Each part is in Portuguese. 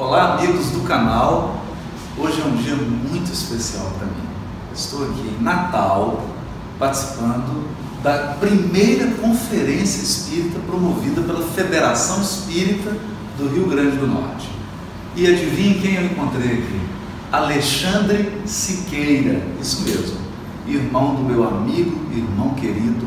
Olá, amigos do canal. Hoje é um dia muito especial para mim. Estou aqui em Natal participando da primeira conferência espírita promovida pela Federação Espírita do Rio Grande do Norte. E adivinhe quem eu encontrei aqui? Alexandre Siqueira, isso mesmo, irmão do meu amigo, irmão querido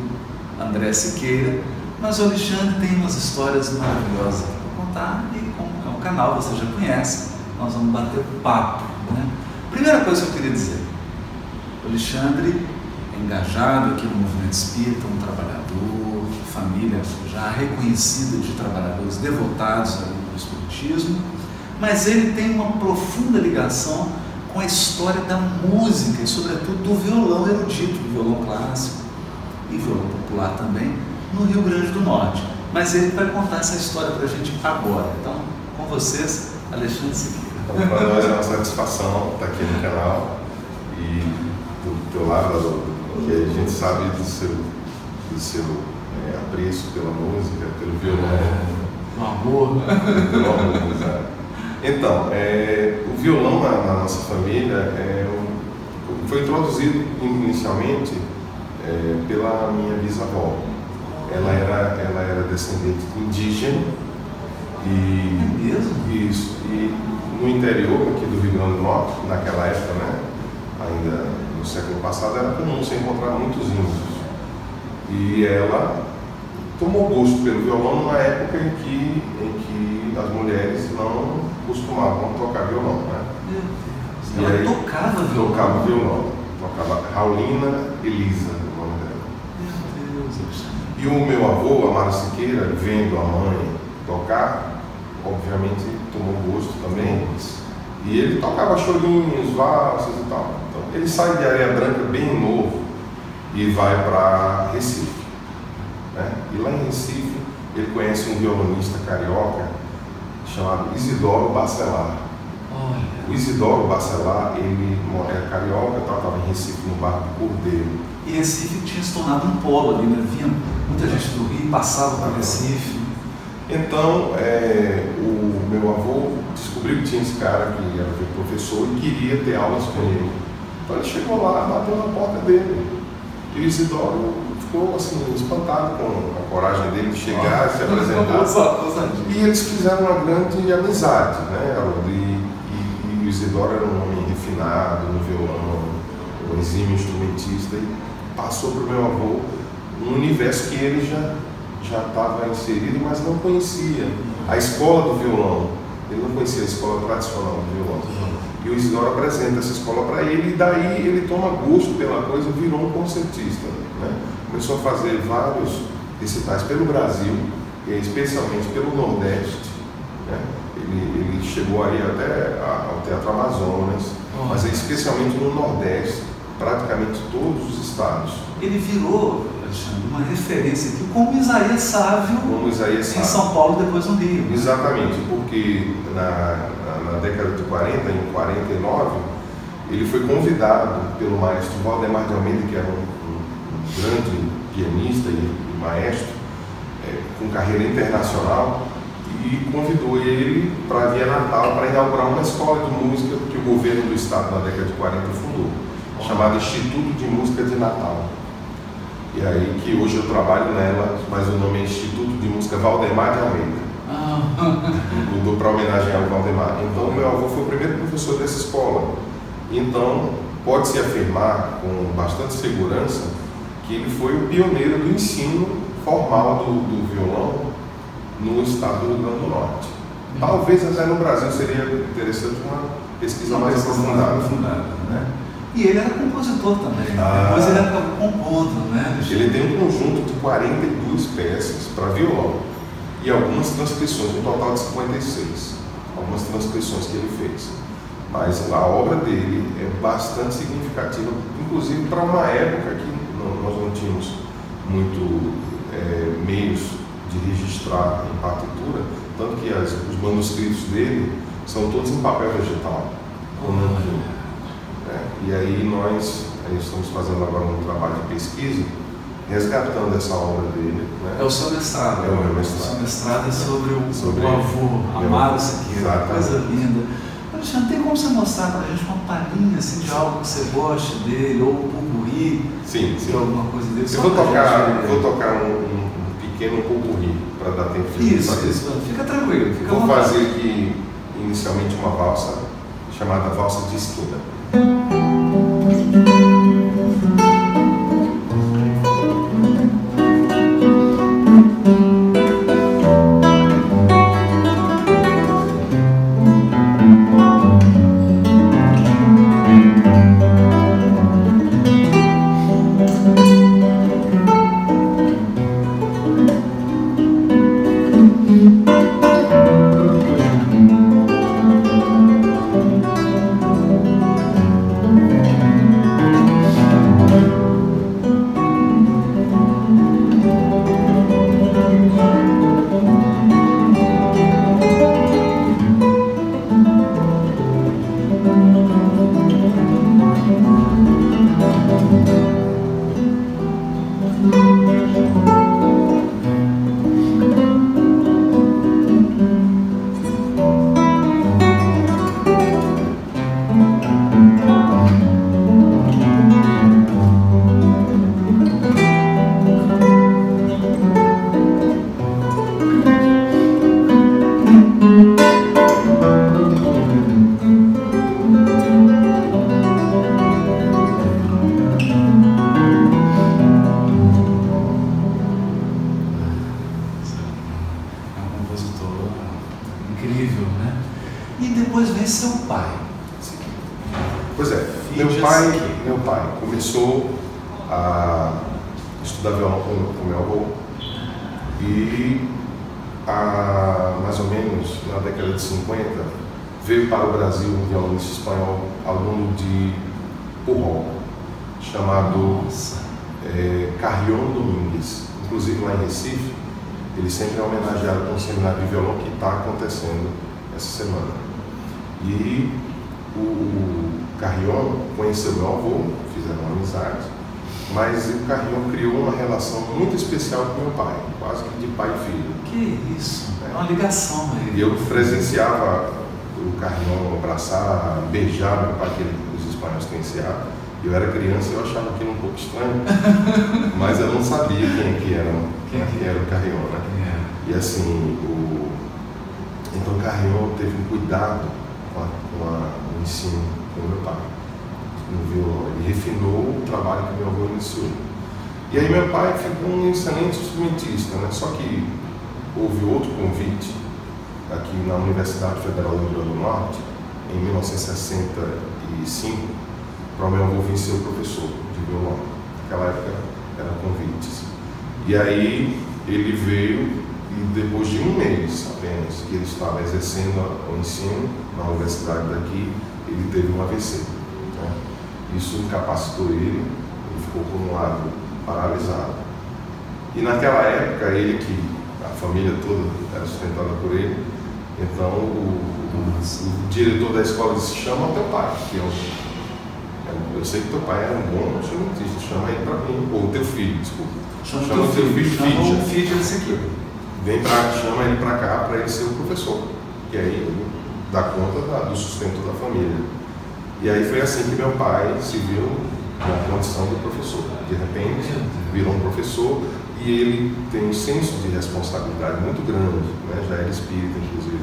André Siqueira. Mas o Alexandre tem umas histórias maravilhosas para contar e como é um canal, você já conhece, nós vamos bater papo, né? Primeira coisa que eu queria dizer, o Alexandre é engajado aqui no movimento espírita, um trabalhador, família já reconhecida de trabalhadores devotados ao espiritismo, mas ele tem uma profunda ligação com a história da música e sobretudo do violão erudito, violão clássico e violão popular também, no Rio Grande do Norte. Mas ele vai contar essa história para a gente agora. Então, com vocês, Alexandre Siqueira. Então, para nós é uma satisfação estar aqui no canal e do teu lado, que a gente sabe do seu apreço pela música, pelo violão. O amor. Pelo amor, exato. Então, o violão na nossa família foi introduzido inicialmente pela minha bisavó. Ela era descendente indígena e é mesmo? Isso, e no interior aqui do Rio Grande do Norte, naquela época, né, ainda no século passado, era comum você encontrar muitos índios. E ela tomou gosto pelo violão numa época em que as mulheres não costumavam tocar violão, né? Meu Deus. Ela tocava violão? Tocava violão. Tocava Raulina Elisa, o nome dela. Meu Deus. E o meu avô, Amaro Siqueira, vendo a mãe tocar, obviamente tomou gosto também. E ele tocava chorinhos, valsas e tal. Então, ele sai de Areia Branca bem novo e vai para Recife, né? E lá em Recife ele conhece um violonista carioca chamado Isidoro Bacelar. O Isidoro Bacelar, ele é carioca, estava em Recife, no bairro do Cordeiro. E Recife tinha se tornado um polo ali, né? Vinha muita gente do Rio, passava para Recife. Então, o meu avô descobriu que tinha esse cara que era professor e queria ter aulas com ele. Então ele chegou lá, bateu na porta dele. E o Isidoro ficou assim, espantado com a coragem dele de chegar, se apresentar. E eles fizeram uma grande amizade, né? E o Isidoro era um homem refinado no violão, um exímio instrumentista, e passou para o meu avô um universo que ele já estava inserido, mas não conhecia a escola do violão. Ele não conhecia a escola tradicional do violão. E o Isidoro apresenta essa escola para ele, e daí ele toma gosto pela coisa e virou um concertista, né? Começou a fazer vários recitais pelo Brasil, e especialmente pelo Nordeste, né? Ele chegou aí até ao Teatro Amazonas, mas especialmente no Nordeste, praticamente todos os estados. Ele virou, Alexandre, uma referência aqui como Isaías Sávio, em São Paulo, depois no Rio. Exatamente, porque na década de 40, em 49, ele foi convidado pelo maestro Valdemar de Almeida, que era um grande pianista e maestro, com carreira internacional, e convidou ele para vir a Natal para inaugurar uma escola de música que o governo do estado, na década de 40, fundou, chamada Instituto de Música de Natal. E aí que hoje eu trabalho nela, mas o nome é Instituto de Música Valdemar de Almeida. Mudou para homenagem ao Valdemar. Então, meu avô foi o primeiro professor dessa escola. Então, pode-se afirmar com bastante segurança que ele foi o pioneiro do ensino formal do violão no estado do Rio Grande do Norte. Talvez até no Brasil seria interessante uma pesquisa mais aprofundada. Né? E ele era compositor também. Depois ele acabou compondo, né? Ele tem um conjunto de 42 peças para violão e algumas transcrições, um total de 56. Algumas transcrições que ele fez. Mas a obra dele é bastante significativa, inclusive para uma época que nós não tínhamos muito meios de registrar em partitura, tanto que os manuscritos dele são todos em papel vegetal. E aí nós estamos fazendo agora um trabalho de pesquisa resgatando essa obra dele. Né? É o seu mestrado. É o meu mestrado. O seu mestrado é sobre o avô, Amaro Siqueira. Coisa linda. Alexandre, tem como você mostrar para a gente uma palhinha assim, de algo que você goste dele, ou um pupurri, sim. alguma coisa dele? Eu vou tocar um pequeno pupurri para dar tempo de fazer. Isso, fica tranquilo. Vou fazer aqui inicialmente uma valsa chamada Valsa de Esquina. Incrível, né? E depois vem seu pai. Sim. Pois é, meu pai começou a estudar violão com meu avô e mais ou menos na década de 50 veio para o Brasil um violonista espanhol, aluno de Pujol, chamado Carrión Domingues. Inclusive lá em Recife, ele sempre é homenageado com um seminário de violão que está acontecendo essa semana. E o Carrión conheceu meu avô, fizeram uma amizade, mas o Carrión criou uma relação muito especial com meu pai, quase que de pai e filho. Que isso, é uma ligação aí. E eu presenciava o Carrión abraçar, beijar meu pai, que os espanhóis têm esse hábito. Eu era criança e eu achava aquilo um pouco estranho, mas eu não sabia quem era o Carrión, né? E assim, então o Carrión teve um cuidado com o ensino com meu pai, no violão. Ele refinou o trabalho que meu avô iniciou. E aí meu pai ficou um excelente instrumentista, né? Só que houve outro convite aqui na Universidade Federal do Rio Grande do Norte, em 1965, para o meu avô vir ser o professor de violão. Naquela época eram convites. E aí ele veio e depois de um mês apenas que ele estava exercendo o ensino na universidade daqui, ele teve um AVC. Né? Isso incapacitou ele ficou por um lado paralisado. E naquela época, a família toda era sustentada por ele, então o diretor da escola disse: chama teu pai, que eu sei que teu pai era um bom instrumentista, chama ele para mim, ou teu filho, desculpa. Chama teu filho, Fidja desse aqui. Chama ele para cá para ele ser o professor, que aí ele dá conta do sustento da família. E aí foi assim que meu pai se viu na condição de professor. De repente, virou um professor e ele tem um senso de responsabilidade muito grande, né? Já era espírita, inclusive.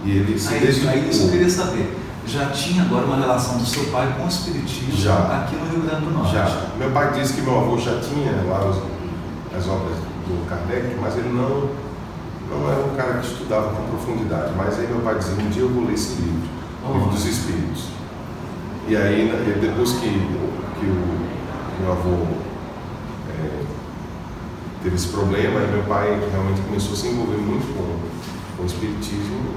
E ele se dedicou. Aí isso eu queria saber. Já tinha agora uma relação do seu pai com o espiritismo aqui no Rio Grande do Norte? Já. Meu pai disse que meu avô já tinha lá as obras do Kardec, mas ele não era um cara que estudava com profundidade. Mas aí meu pai dizia: um dia eu vou ler esse livro, o Livro dos Espíritos. E aí, depois que o meu avô teve esse problema, aí meu pai realmente começou a se envolver muito com o espiritismo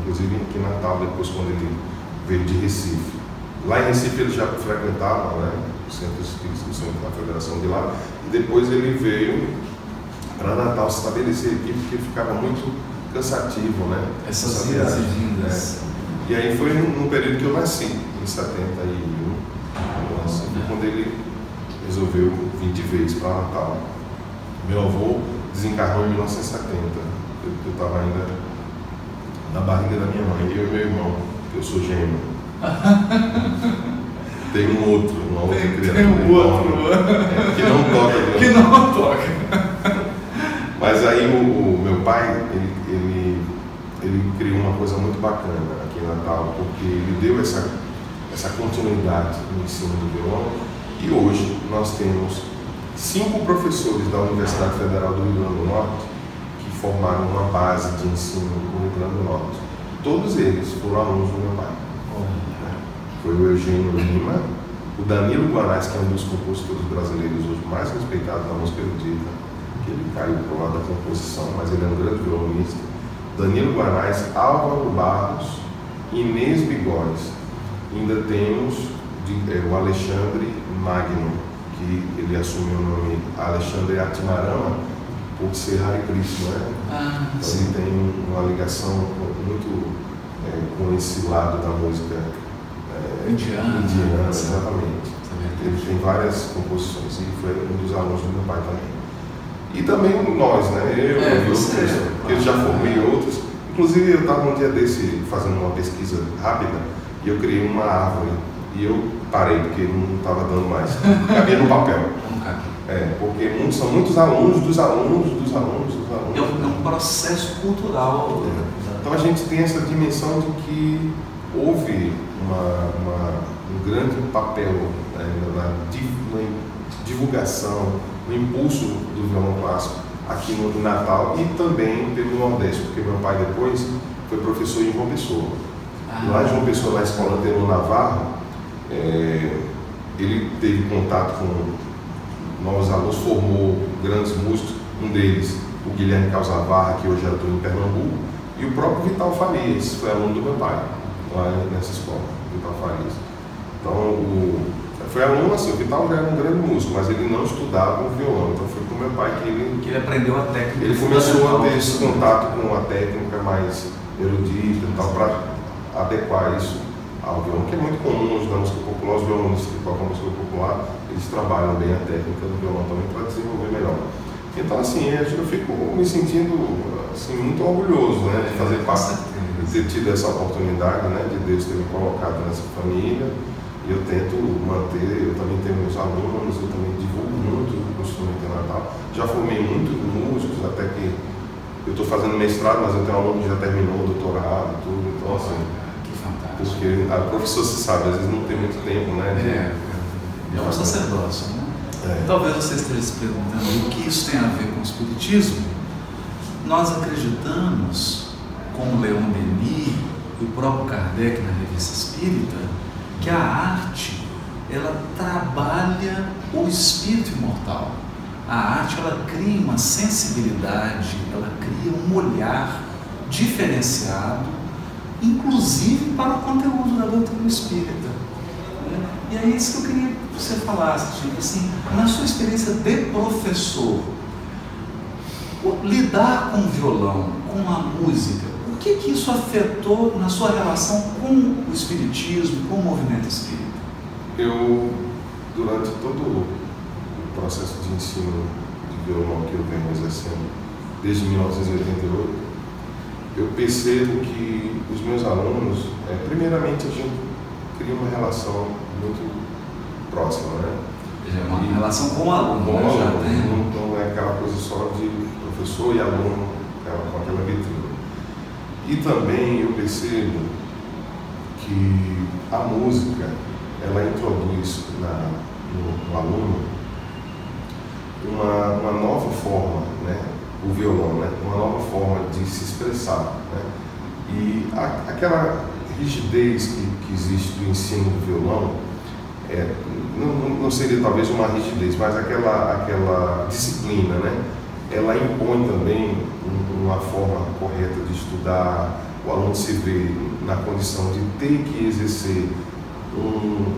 inclusive aqui em Natal, depois quando ele veio de Recife. Lá em Recife ele já frequentava, né, o Centro Espírita, o Centro da Federação de lá, e depois ele veio para Natal se estabelecer aqui, porque ficava muito cansativo, né? Essas idas e vindas. E aí foi no período que eu nasci, em 71, quando ele resolveu vir de vez para Natal. Meu avô desencarnou em 1970. Eu estava ainda na barriga da minha mãe, eu e meu irmão, que eu sou gêmeo. Tem uma outra criatura. Tem um outro. Que não toca. Que não toca. Mas aí o meu pai, ele criou uma coisa muito bacana aqui em Natal, porque ele deu essa continuidade no ensino do violão, e hoje nós temos 5 professores da Universidade Federal do Rio Grande do Norte que formaram uma base de ensino no Rio Grande do Norte. Todos eles foram alunos do meu pai. Foi o Eugênio Lima, o Danilo Guanais, que é um dos compositores brasileiros hoje mais respeitados da música erudita, que ele caiu para o lado da composição, mas ele é um grande violonista. Danilo Guanais, Álvaro Barros, Inês Bigores. Ainda temos o Alexandre Magno, que ele assumiu o nome Alexandre Atimarama por ser Hare Krishna, né? Então ele tem uma ligação muito com esse lado da música indiana, exatamente. Ele tem várias composições e foi um dos alunos do meu pai também. E também nós, né? Eu já formei outros. Inclusive eu estava um dia desse fazendo uma pesquisa rápida e eu criei uma árvore e eu parei porque não estava dando mais. Cabia no papel. Porque são muitos alunos dos alunos dos alunos dos alunos. É um processo cultural. Então a gente tem essa dimensão de que houve um grande papel na divulgação, no impulso do violão clássico aqui no Natal e também pelo Nordeste, porque meu pai depois foi professor em João Pessoa. Lá em João Pessoa, na escola Telo Navarro, ele teve contato com novos alunos, formou grandes músicos, um deles, o Guilherme Calzavarra, que hoje atua em Pernambuco, e o próprio Vital Farias, foi aluno do meu pai, lá nessa escola, Vital Farias. Então, foi aluno assim, o Vital já era um grande músico, mas ele não estudava o violão, então foi com o meu pai que ele aprendeu a técnica. Ele começou a ter esse contato com a técnica mais erudita e tal, para adequar isso ao violão, que é muito comum na música popular. Os violonistas que tocam música popular, eles trabalham bem a técnica do violão também para desenvolver melhor. Então, assim, eu fico me sentindo assim, muito orgulhoso, né, de fazer parte, de ter tido essa oportunidade, né, de Deus ter me colocado nessa família. E eu tento manter, eu também tenho meus alunos, eu também divulgo muito o instrumento em Natal. Já formei muitos músicos, até que eu estou fazendo mestrado, mas eu tenho um aluno que já terminou o doutorado e tudo. Então, assim, que fantástico. Porque a professora, se sabe, às vezes não tem muito tempo, né? É um sacerdócio, né? Talvez você esteja se perguntando o que isso tem a ver com o Espiritismo. Nós acreditamos, como Leon Denis e o próprio Kardec na Revista Espírita, que a arte, ela trabalha o espírito imortal. A arte, ela cria uma sensibilidade, ela cria um olhar diferenciado, inclusive para o conteúdo da doutrina espírita. E é isso que eu queria que você falasse, tipo assim, na sua experiência de professor, lidar com o violão, com a música, o que isso afetou na sua relação com o espiritismo, com o movimento espírita? Eu, durante todo o processo de ensino de violão que eu venho exercendo desde 1988, eu percebo que os meus alunos, primeiramente a gente cria uma relação muito próxima, né? É uma relação com o aluno, com o aluno, não é aquela coisa só de professor e aluno com aquela vitrine. E também eu percebo que a música, ela introduz no aluno uma nova forma, né? O violão, né? Uma nova forma de se expressar, né? E aquela rigidez que existe do ensino do violão, não seria talvez uma rigidez, mas aquela disciplina, né? Ela impõe também uma forma correta de estudar. O aluno se vê na condição de ter que exercer um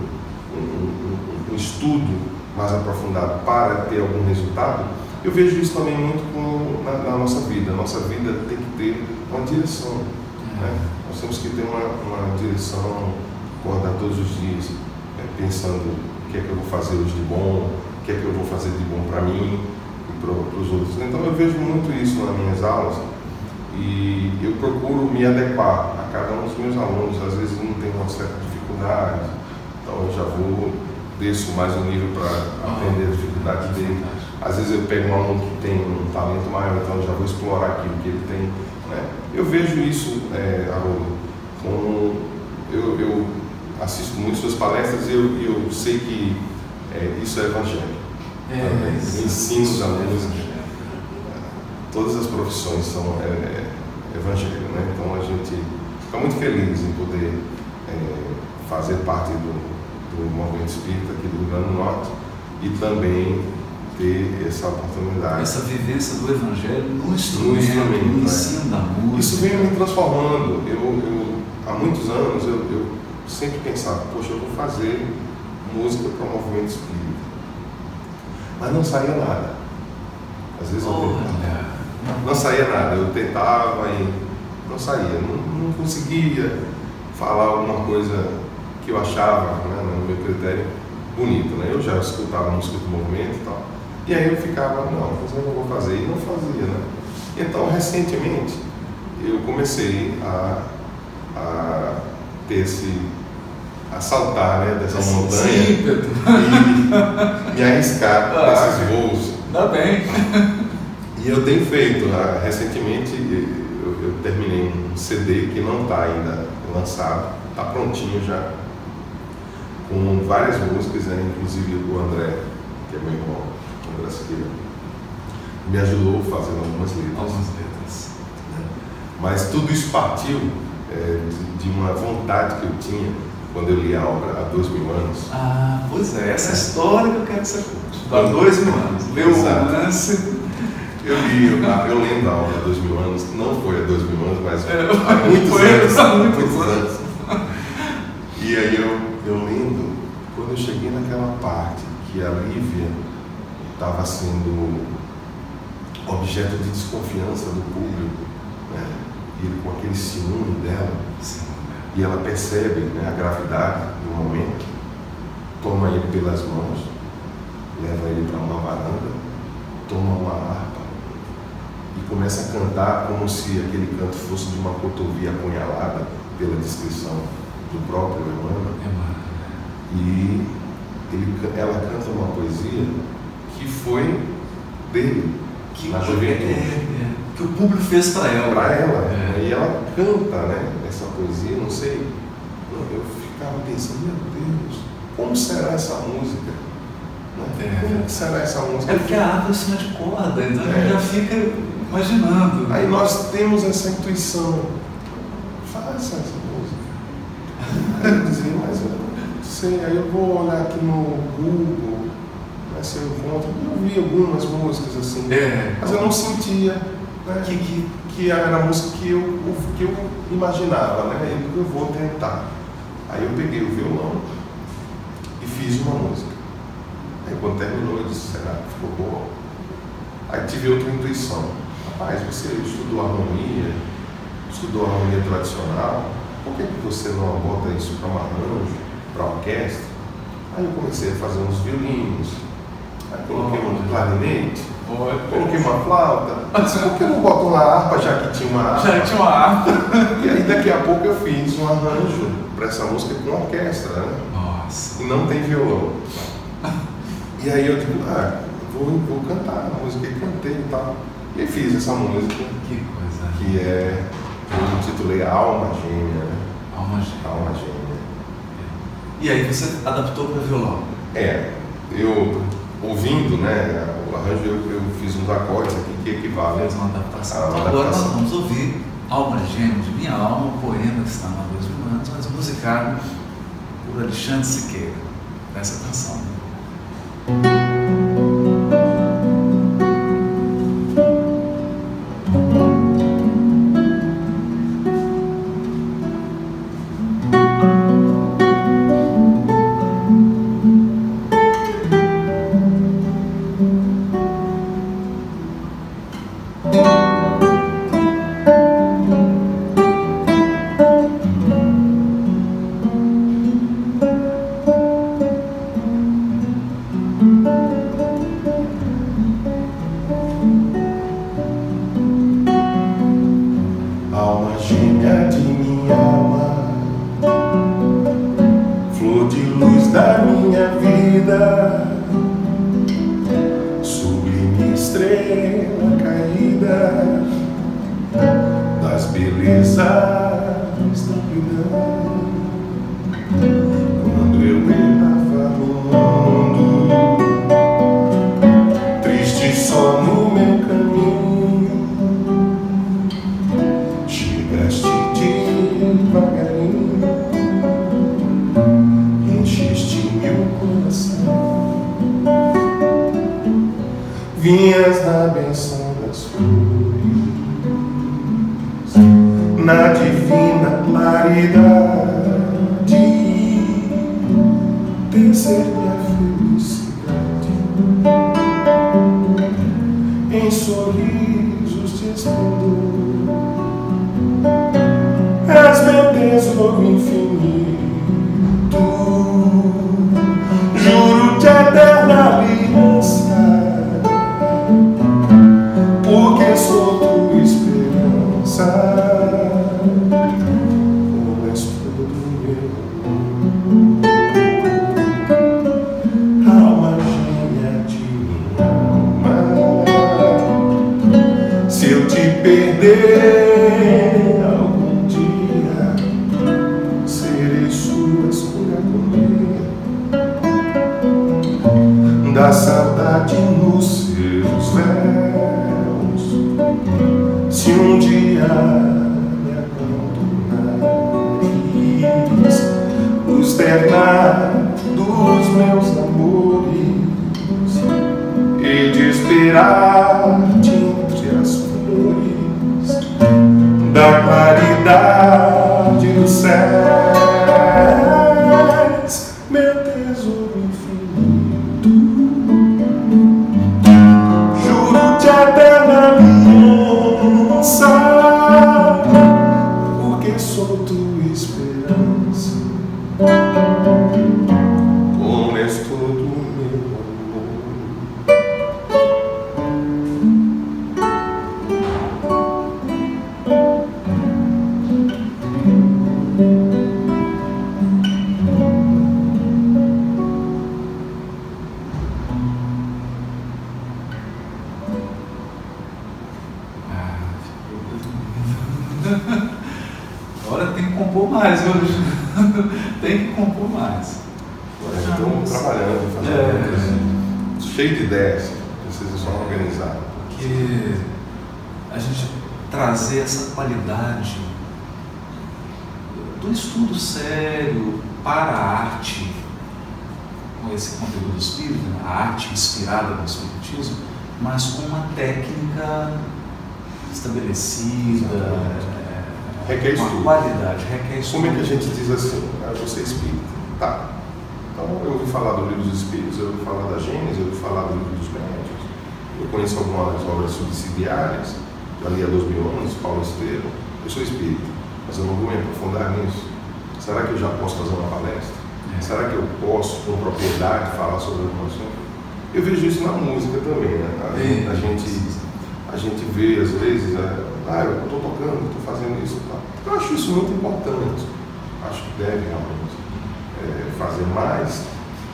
estudo mais aprofundado para ter algum resultado. Eu vejo isso também muito na nossa vida. A nossa vida tem que ter uma direção, né? Nós temos que ter uma direção, acordar todos os dias, pensando o que é que eu vou fazer hoje de bom, o que é que eu vou fazer de bom para mim e para os outros. Então eu vejo muito isso nas minhas aulas e eu procuro me adequar a cada um dos meus alunos. Às vezes um tem uma certa dificuldade, então eu já desço mais o nível para aprender a dificuldade dele. Às vezes eu pego um aluno que tem um talento maior, então eu já vou explorar aquilo que ele tem, né? Eu vejo isso, Haroldo, como eu assisto muito suas palestras e eu sei que isso é evangelho. Eu ensino os alunos, todas as profissões são evangelho, né? Então a gente fica muito feliz em poder fazer parte do movimento espírita aqui do Rio Grande do Norte e também ter essa oportunidade. Essa vivência do evangelho no instrumento, no ensino da música. Isso vem me transformando. Há muitos anos eu sempre pensava, poxa, eu vou fazer música para o movimento espírita. Mas não saía nada. Às vezes eu tentava. Não saía nada. Eu tentava e não saía. Não conseguia falar alguma coisa que eu achava, né, no meu critério, bonito, né? Eu já escutava música do movimento e tal. E aí eu ficava, não, mas eu não vou fazer. E não fazia, né? Então, recentemente, eu comecei a ter a saltar, né, dessa montanha e arriscar esses voos. Dá bem. E eu tenho feito, recentemente eu terminei um CD que não está ainda lançado, está prontinho já, com várias músicas, né, inclusive o André, que é meu irmão, André Siqueira, me ajudou fazendo algumas letras. Né? Mas tudo isso partiu de uma vontade que eu tinha quando eu li a obra há 2000 anos. Ah, pois é, essa história que eu quero que você conte. Há 2000 anos. Leu o romance. Eu lendo a obra há 2000 anos, não foi há 2000 anos, mas há muitos anos. E aí eu lendo, quando eu cheguei naquela parte que a Lívia estava sendo objeto de desconfiança do público, né? E ele com aquele ciúme dela, e ela percebe, né, a gravidade do momento, toma ele pelas mãos, leva ele para uma varanda, toma uma harpa e começa a cantar como se aquele canto fosse de uma cotovia apunhalada, pela descrição do próprio Emmanuel. E ela canta uma poesia que foi dele, na juventude. Que o público fez para ela. Para ela. E ela canta, né, essa poesia, não sei. Eu ficava pensando, meu Deus, como será essa música? Como será essa música? É porque a harpa é cima de corda, então a gente já fica imaginando. Aí nós temos essa intuição, faça essa música. Aí eu dizia, mas eu não sei, aí eu vou olhar aqui no Google, né, se eu encontro. Eu vi algumas músicas assim, mas eu não sentia, né, que era a música que eu imaginava, né? Eu vou tentar. Aí eu peguei o violão e fiz uma música. Aí quando terminou eu disse, será que ficou boa? Aí tive outra intuição. Rapaz, você estudou harmonia tradicional, por que você não bota isso para um arranjo, para orquestra? Aí eu comecei a fazer uns violinos, aí coloquei um clarinete, coloquei uma flauta, por que não boto uma harpa, já que tinha uma harpa? Já tinha uma harpa. E aí daqui a pouco eu fiz um arranjo para essa música com orquestra, né? Nossa. E não tem violão. E aí eu digo, vou cantar a música, e cantei e tal. E aí fiz essa música. Que coisa. Que eu intitulei Alma Gêmea, né? Alma Gêmea. Alma Gêmea. E aí você adaptou para violão? Eu ouvindo, né, o arranjo, eu fiz uns acordes aqui que equivalem. Fez uma adaptação. Então agora nós vamos ouvir Alma Gêmea de Minha Alma, um poema que está há 2000 anos, mas musicado por Alexandre Siqueira. Presta atenção. da minha vida, sublime estrela caída das belezas da vida. Quando eu errava no mundo, triste só no meu caminho, chegaste devagarinho, encheste meu coração, vinhas na benção das flores, na divina claridade, tecer minha felicidade em sorrisos de esplendor. És meu tesouro infinito, juro-te eterna aliança, porque sou tua esperança, como és todo meu amor, alma gêmea de minha alma. Se eu te perder algum dia, serei sua escolha comigo, da saudade nos seus véus. Se um dia me abandonares, os ternar dos meus amores, e de esperar-te entre as flores da claridade dos céus, meu tesouro infinito, juro-te eterna aliança, porque sou tua esperança, como és todo meu amor. Agora tem que compor mais hoje. Tem que compor mais. Estamos trabalhando, fazendo cheio de ideias, precisa só organizar. Porque a gente trazer essa qualidade do estudo sério para a arte, com esse conteúdo espírita, a arte inspirada no espiritismo, mas com uma técnica estabelecida, requer uma estudo. Qualidade, requer estudo. Como é que a gente diz assim? Ah, você é espírita. Tá. Então eu ouvi falar do Livro dos Espíritos, eu ouvi falar da Gênesis, eu ouvi falar do Livro dos Médiuns, eu conheço algumas obras subsidiárias, da Lia dos Biones, Paulo Estevam. Eu sou espírita, mas eu não vou me aprofundar nisso. Será que eu já posso fazer uma palestra? Será que eu posso, com propriedade, falar sobre algum assunto? Eu vejo isso na música também, né? A gente vê, às vezes, eu estou tocando, estou fazendo isso. Tá. Eu acho isso muito importante. Acho que deve realmente fazer mais,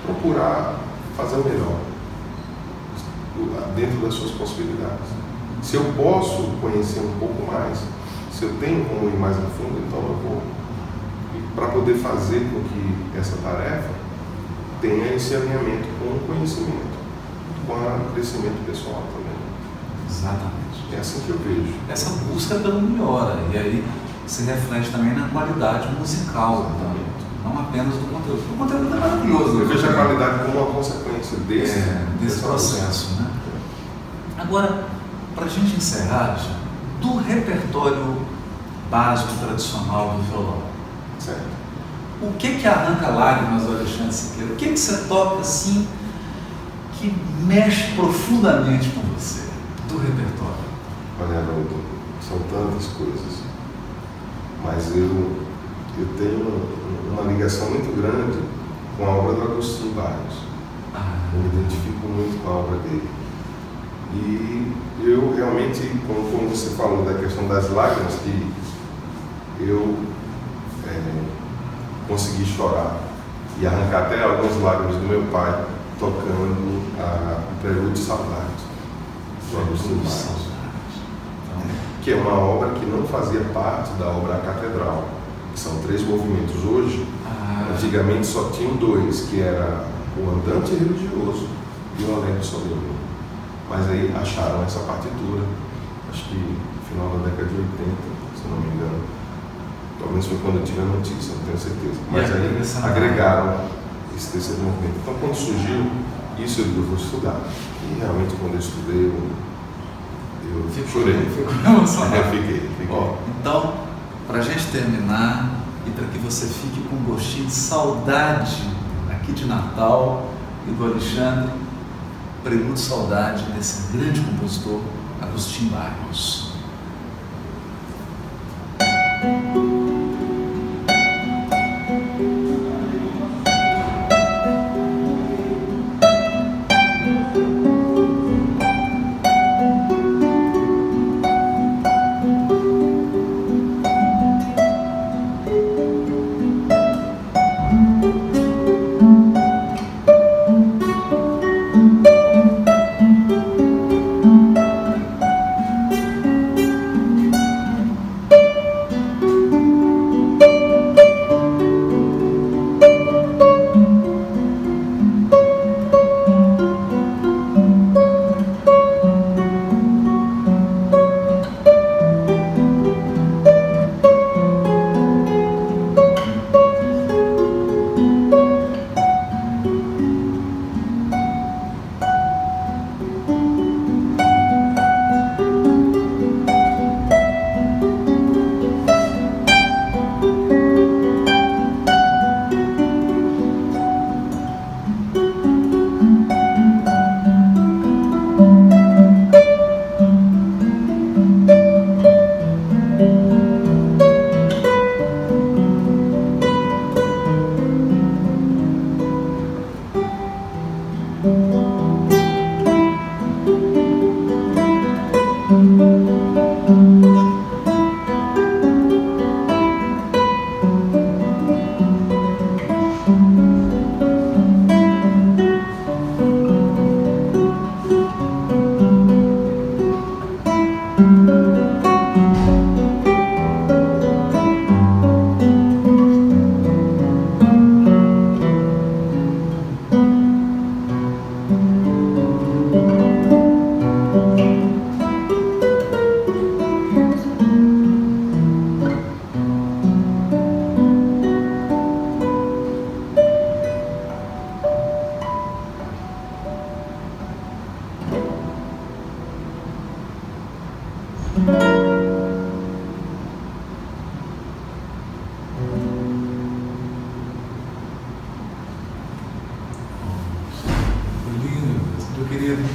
procurar fazer o melhor, dentro das suas possibilidades. Se eu posso conhecer um pouco mais, se eu tenho como ir mais a fundo, então eu vou. Para poder fazer com que essa tarefa tenha esse alinhamento com o conhecimento, com o crescimento pessoal também. Exatamente. É assim que eu vejo. Essa busca pelo melhor, e aí se reflete também na qualidade musical, não apenas do conteúdo. O conteúdo é maravilhoso. Eu vejo a qualidade como uma consequência desse processo. Né? Agora, para a gente encerrar, do repertório básico tradicional do violão, certo. O que arranca lágrimas do Alexandre Siqueira? O que você toca assim que mexe profundamente com você do repertório? Olha, Haroldo, são tantas coisas, mas eu tenho uma ligação muito grande com a obra do Agostinho Barros. Eu me identifico muito com a obra dele. E eu realmente, como você falou da questão das lágrimas, que eu consegui chorar e arrancar até algumas lágrimas do meu pai tocando o Prelúdio de Saudade, que é uma obra que não fazia parte da obra A Catedral, que são 3 movimentos hoje. Antigamente só tinham 2, que era o Andante Religioso e o Allegro Solene. Mas aí acharam essa partitura, acho que no final da década de 80, se não me engano. Talvez foi quando eu tive a notícia, não tenho certeza. Mas aí agregaram esse terceiro movimento. Então, quando surgiu, isso eu vou estudar. E realmente, quando eu estudei, eu chorei. Fiquei. Então, para a gente terminar e para que você fique com um gostinho de saudade aqui de Natal e do Alexandre, Prelúdio Saudade desse grande compositor, Agostinho Barros.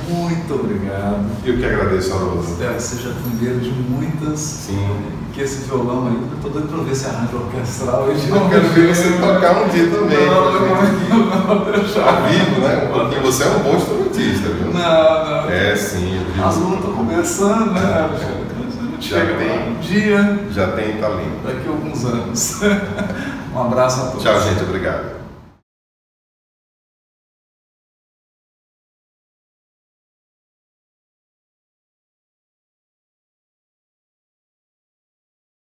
Muito obrigado. Eu que agradeço, Haroldo. Espero que seja a primeira de muitas. Sim. Que esse violão aí, eu estou doido para ver esse arranjo orquestral. Eu quero ver você tocar um dia também. Não, deixar vivo, né? Porque você é um bom instrumentista, viu? Não. É, sim. As lutas estão começando, né? Chega um dia. Já tem talento. Daqui a alguns anos. Um abraço a todos. Tchau, gente. Obrigado.